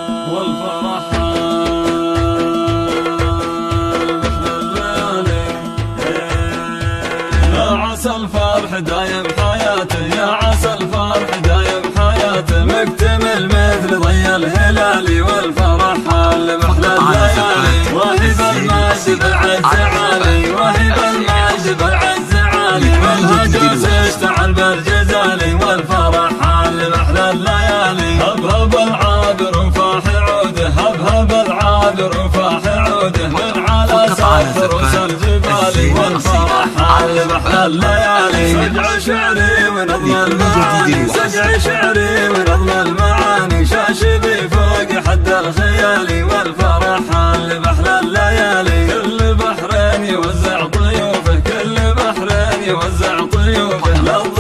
والفرح يا عسى الفرح دايم حياته، يا عسى الفرح دايم حياته، مكتمل مثل ضي الهلال والفرح حال محلى الليالي، وهب المجد بالعز عالي، وهب المجد بالعز عالي، والهجوس اشتعل بالجزالي، والفرح حال محلى الليالي، هبهب العابر وفاح عوده، هبهب العابر وفاح عوده، من على سطح رؤوس الجبال، والفرح حال محلى الليالي، سجع شعري ونظم المعاني، سجع شعري ونظم المعاني، شاشبي فوق حد الخيالي، والفرح حال محلى الليالي، كل بحرين يوزع طيوفه، كل بحرين يوزع طيوفه، للضيوف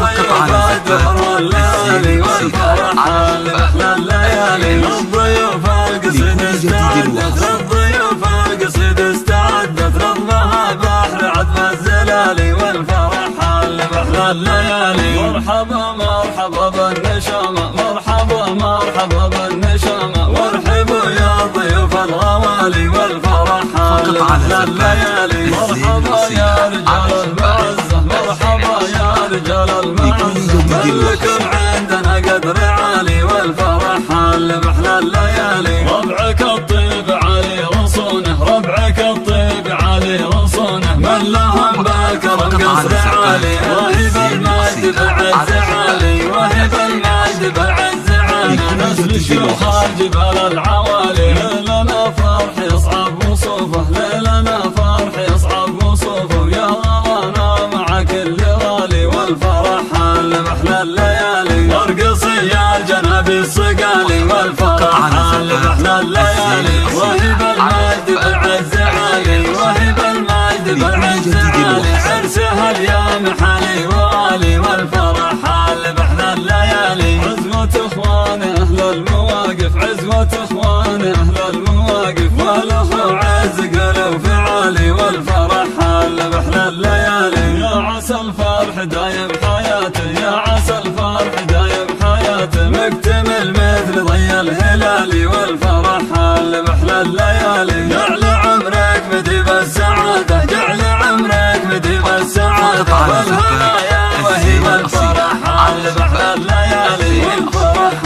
الدهر والليالي، والفرح حال محلى الليالي، للضيوف القصيد استعدت، للضيوف القصيد استعدت، رضمها بحر عذب الزلالي، والفرح حال محلى الليالي، مرحبا مرحبا بالنشامة، مرحبا مرحبا بالنشامة، وارحبوا يا ضيوف الغوالي، والفرح حال محلى الليالي، مرحبا يا رجال المعزة، مرحبا يا رجال المعزة، ملكم عندنا قدر عالي، والفرح حال محلى الليالي، ربعك الطيب علي رصونه، ربعك الطيب علي رصونه، من لهم بالكرم قصر عالي، وهب المجد بالعز عالي، وهب المجد بالعز عالي، نسل شيوخ الجبال العوالي، ليلنا فرح يصعب وصوفه، ليلنا فرح يصعب وصوفه، يا غرانا مع كل غالي، والفرح حال محلى الليالي، ارقصي يا الجنابي الصقالي، والفرح حال محلى الليالي، وهب المجد بالعز عالي، وهب المجد بالعز عالي، عرسها اليوم حالي والي، والفرح حال محلى الليالي، عزوة اخوان اهل المواقف، عزوة اخوان اهل المواقف، والاخو عز قلو فعالي، والفرح حال محلى الليالي، يا عسى الفرح دايم حياته، يا عسى الفرح دايم حياته، مكتمل مثل ضي الهلال، والفرح حال محلى الليالي، جعل عمرك مديب السعادة، جعل عمرك مديب السعادة، والهنايا وهب الفرح حال محلى الليالي، والفرح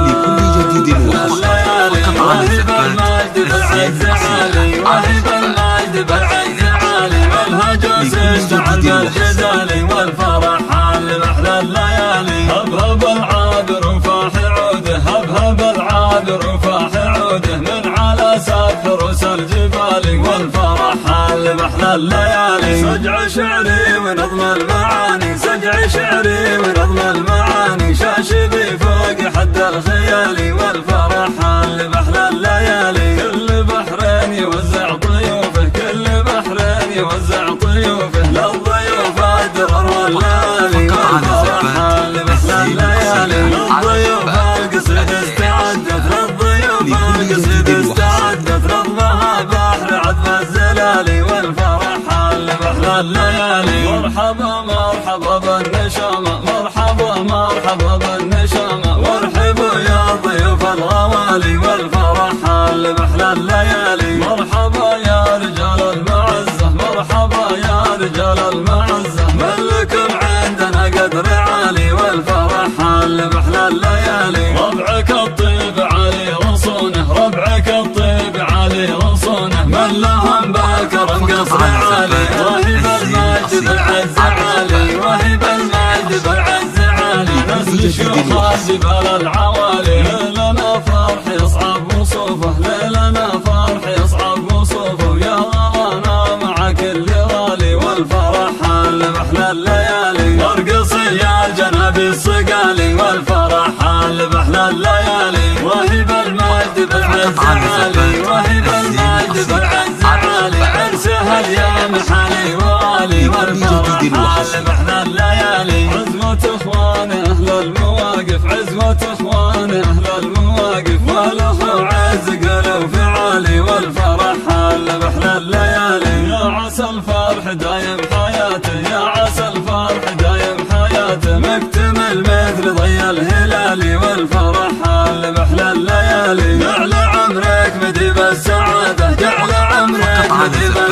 لكل جديد الليالي، وهب المجد بالعز عالي، وهب المجد بالعز عالي، والهجوس اشتعل بالجزالي، والفرح حال محلى الليالي، هبهب العابر وفاح عوده، هبهب العابر وفاح عوده، من على سطح رؤوس الجبال، والفرح حال محلى الليالي، سجع شعري ونظم المعاني، سجع شعري ونظم المعاني، شاشبي فوق حد الخيالي، والفرح حال محلى الليالي، كل بحرين يوزع طيوفه، كل بحرين يوزع طيوفه، للضيوف الدرر والليالي، والفرح حال محلى الليالي، للضيوف القصيد استعدت، للضيوف القصيد استعدت، رضمها بحر عذب الزلالي، والفرح حال محلى الليالي، مرحبا مرحبا بالنشامة، مرحبا مرحبا بالنشامة، وارحبوا يا ضيوف الغوالي، والفرح حال محلى الليالي، مرحبا يا رجال المعزة، مرحبا يا رجال المعزة، ملكم عندنا قدر عالي، والفرح حال محلى الليالي، ربعك الطيب علي رصونه، ربعك الطيب علي رصونه، من لهم بالكرم قصر عالي، وهب المجد بالعز عالي، وهب المجد بالعز عالي، نسل شيوخ الجبال العوالي، ليلنا فرح يصعب وصوفه، ليلنا فرح يصعب وصوفه، يا غرانا مع كل غالي، والفرح حال محلى الليالي، ارقصي يا الجنابي الصقالي، والفرح حال محلى الليالي، وهب المجد بالعز عالي، وهب المجد بالعز عالي، عرسها اليوم حالي والي، والفرح حال محلى الليالي، عزوة اخوان اهل المواقف، عزوة اخوان اهل المواقف، والاخو عز قلو فعالي، والفرح حال محلى الليالي، يا عسى الفرح دايم حياته، يا عسى الفرح دايم حياته، مكتمل مثل ضي الهلال، والفرح حال محلى الليالي. حبيب